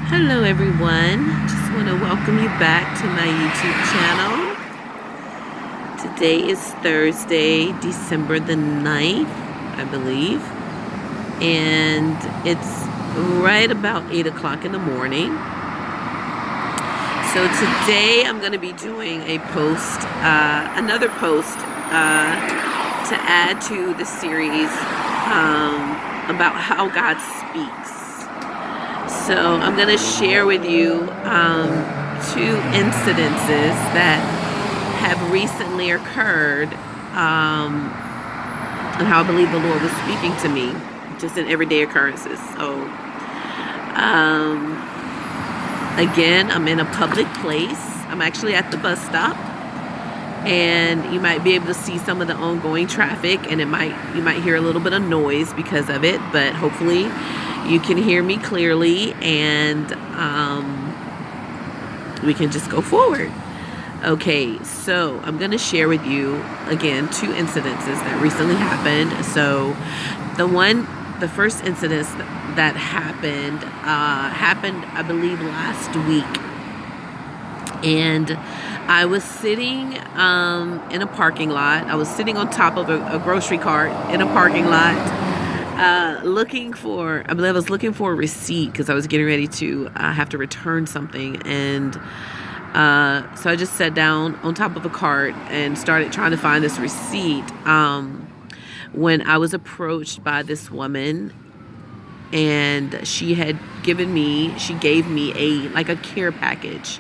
Hello everyone, just want to welcome you back to my YouTube channel. Today is Thursday, December the 9th, I believe, and it's right about 8 o'clock in the morning. So today I'm going to be doing a post, another post to add to the series about how God speaks. So I'm going to share with you two incidences that have recently occurred and how I believe the Lord was speaking to me just in everyday occurrences. So again, I'm in a public place. I'm actually at the bus stop, and you might be able to see some of the ongoing traffic, and you might hear a little bit of noise because of it, but hopefully you can hear me clearly, and we can just go forward. Okay, so I'm going to share with you, again, two incidences that recently happened. So the first incident that happened, I believe, last week. And I was sitting in a parking lot. I was sitting on top of a grocery cart in a parking lot, looking for a receipt because I was getting ready to have to return something. And so I just sat down on top of a cart and started trying to find this receipt when I was approached by this woman, and she gave me a care package,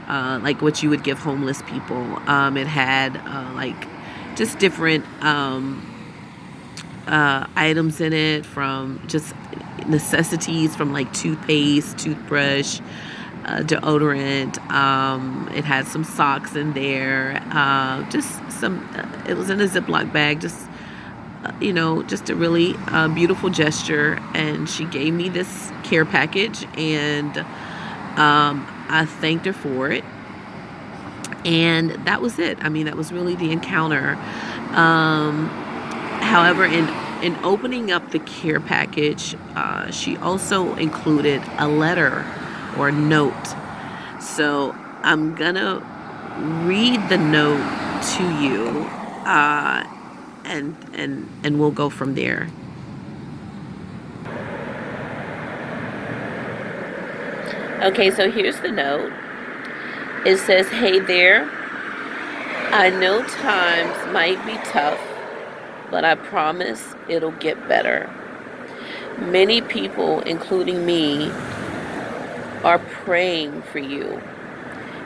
like what you would give homeless people. It had like just different items in it, from just necessities, from like toothpaste, toothbrush, deodorant. It had some socks in there, it was in a Ziploc bag, just just a really beautiful gesture. And she gave me this care package, and I thanked her for it, and that was it. I mean, that was really the encounter. However, in opening up the care package, she also included a letter or a note. So I'm gonna read the note to you, and we'll go from there. Okay, so here's the note. It says, "Hey there, I know times might be tough, but I promise it'll get better. Many people, including me, are praying for you.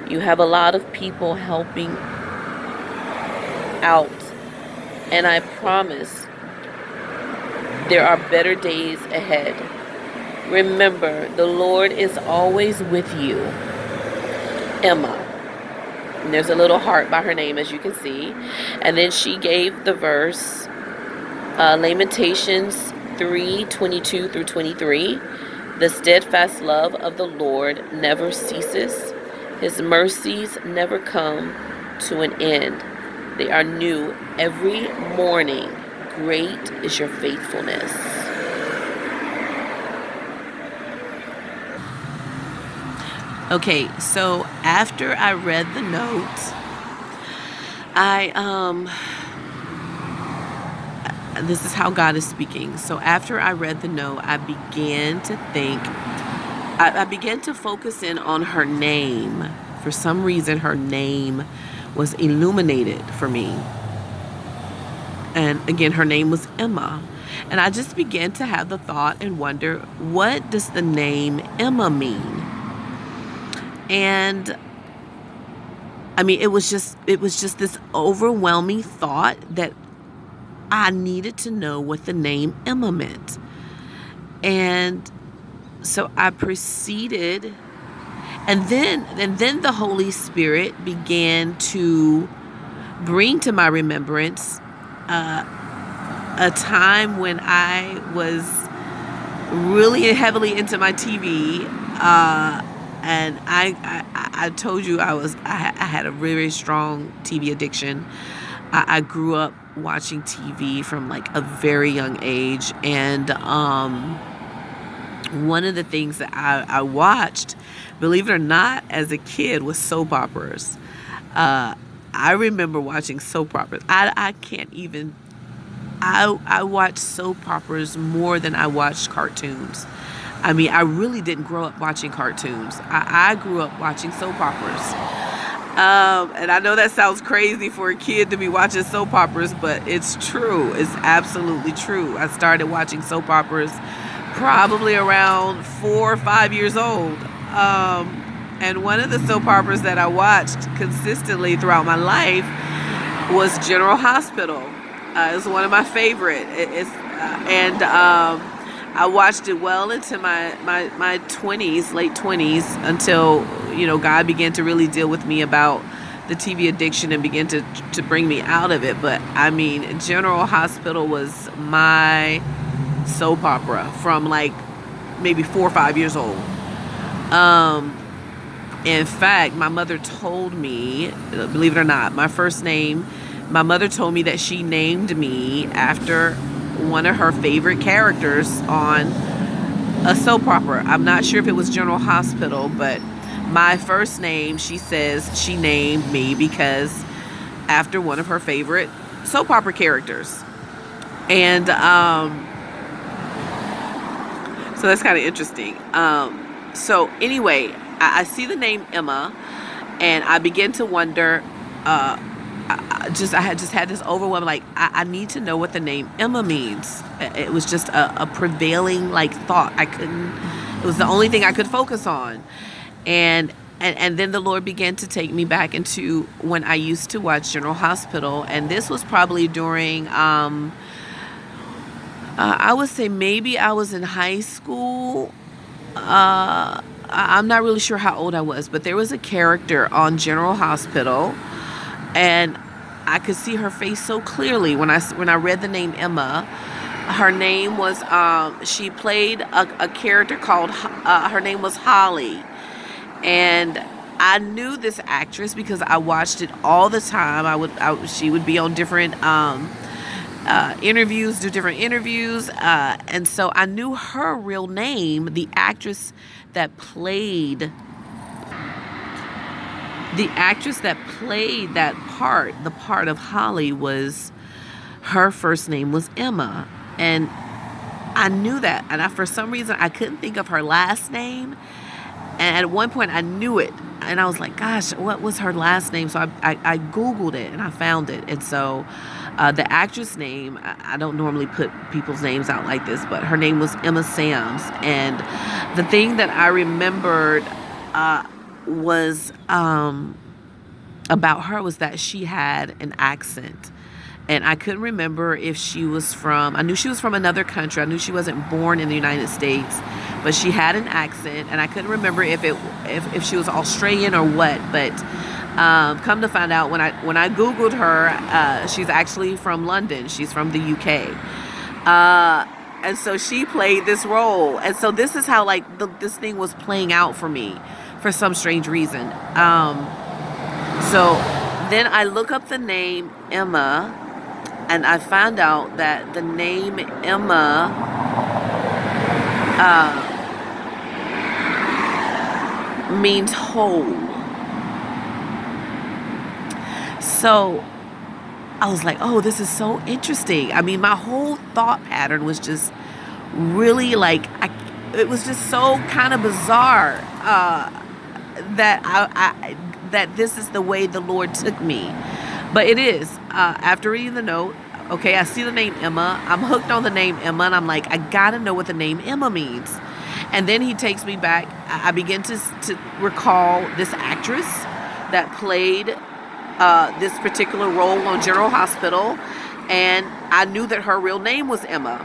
You have a lot of people helping out, and I promise there are better days ahead. Remember, the Lord is always with you. Emma." And there's a little heart by her name, as you can see. And then she gave the verse, Lamentations 3:22 through 23. "The steadfast love of the Lord never ceases. His mercies never come to an end. They are new every morning. Great is your faithfulness." Okay, so after I read the note, this is how God is speaking. So after I read the note, I began to think, I began to focus in on her name. For some reason, her name was illuminated for me. And again, her name was Emma. And I just began to have the thought and wonder, what does the name Emma mean? And I mean, it was just this overwhelming thought that I needed to know what the name Emma meant. And so I proceeded, and then the Holy Spirit began to bring to my remembrance a time when I was really heavily into my TV, and I told you I had a very, very strong TV addiction. I grew up watching TV from like a very young age, and one of the things that I watched, believe it or not, as a kid was soap operas. I remember watching soap operas. I can't even. I watched soap operas more than I watched cartoons. I mean, I really didn't grow up watching cartoons. I grew up watching soap operas. And I know that sounds crazy for a kid to be watching soap operas, but it's true. It's absolutely true. I started watching soap operas probably around 4 or 5 years old. And one of the soap operas that I watched consistently throughout my life was General Hospital. It was one of my favorite. I watched it well into my 20s, late 20s, until God began to really deal with me about the TV addiction and began to bring me out of it. But I mean, General Hospital was my soap opera from like maybe 4 or 5 years old. In fact, my mother told me, believe it or not, my mother told me that she named me after one of her favorite characters on a soap opera. I'm not sure if it was General Hospital, but my first name, she says she named me because after one of her favorite soap opera characters. And so that's kind of interesting. So anyway, I see the name Emma, and I begin to wonder. I had just had this overwhelm, like I need to know what the name Emma means. It was just a prevailing like thought. It was the only thing I could focus on. And then the Lord began to take me back into when I used to watch General Hospital. And this was probably during, I would say maybe I was in high school. I'm not really sure how old I was, but there was a character on General Hospital, and I could see her face so clearly when I read the name Emma. Her name was, she played a character called, her name was Holly. And I knew this actress because I watched it all the time. She would be on different interviews, do different interviews. And so I knew her real name. The actress that played that part, the part of Holly, her first name was Emma. And I knew that. And for some reason, I couldn't think of her last name. And at one point, I knew it. And I was like, gosh, what was her last name? So I Googled it, and I found it. And so the actress name, I don't normally put people's names out like this, but her name was Emma Sams. And the thing that I remembered was about her was that she had an accent. And I couldn't remember if she was I knew she was from another country. I knew she wasn't born in the United States, but she had an accent, and I couldn't remember if she was Australian or what. But come to find out, when I Googled her, she's actually from London. She's from the UK. And so she played this role. And so this is how like this thing was playing out for me for some strange reason. So then I look up the name Emma, and I found out that the name Emma means whole. So I was like, oh, this is so interesting. I mean, my whole thought pattern was just really like, it was just so kind of bizarre that this is the way the Lord took me. But it is. After reading the note, okay, I see the name Emma. I'm hooked on the name Emma, and I'm like, I gotta know what the name Emma means. And then he takes me back. I begin to recall this actress that played this particular role on General Hospital, and I knew that her real name was Emma.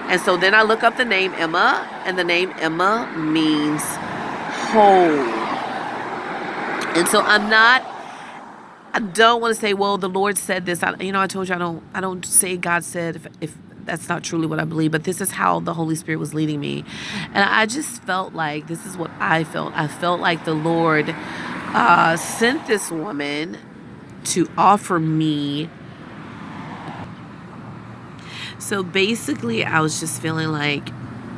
And so then I look up the name Emma, and the name Emma means whole. And so I don't want to say, well, the Lord said this. I told you I don't say God said if that's not truly what I believe, but this is how the Holy Spirit was leading me. And I just felt like this is what I felt. I felt like the Lord sent this woman to offer me. So basically, I was just feeling like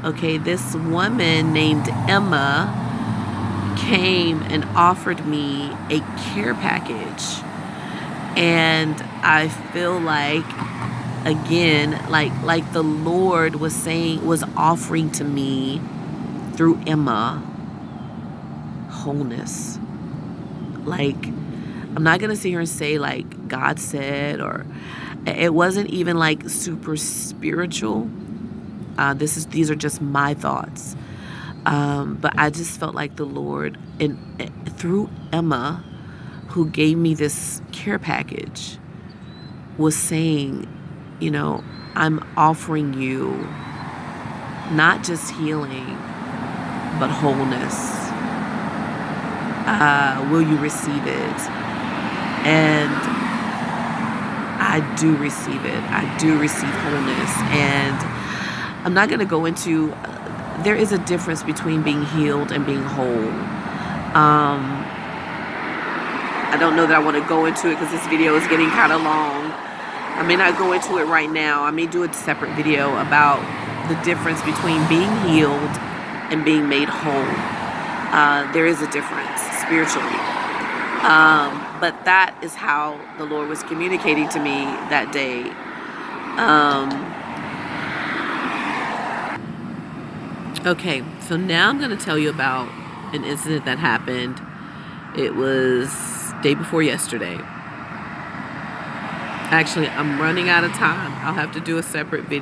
Okay, this woman named Emma came and offered me a care package. And I feel like, again, like the Lord was offering to me through Emma wholeness. Like, I'm not gonna sit here and say like God said, or it wasn't even like super spiritual. These are just my thoughts. But I just felt like the Lord, and through Emma, who gave me this care package, was saying, you know, I'm offering you not just healing, but wholeness. Will you receive it? And I do receive it. I do receive wholeness. And I'm not going to go into, there is a difference between being healed and being whole. I don't know that I want to go into it because this video is getting kind of long. I may not go into it right now. I may do a separate video about the difference between being healed and being made whole. There is a difference spiritually. But that is how the Lord was communicating to me that day. Okay, so now I'm going to tell you about an incident that happened. It was day before yesterday. Actually, I'm running out of time. I'll have to do a separate video.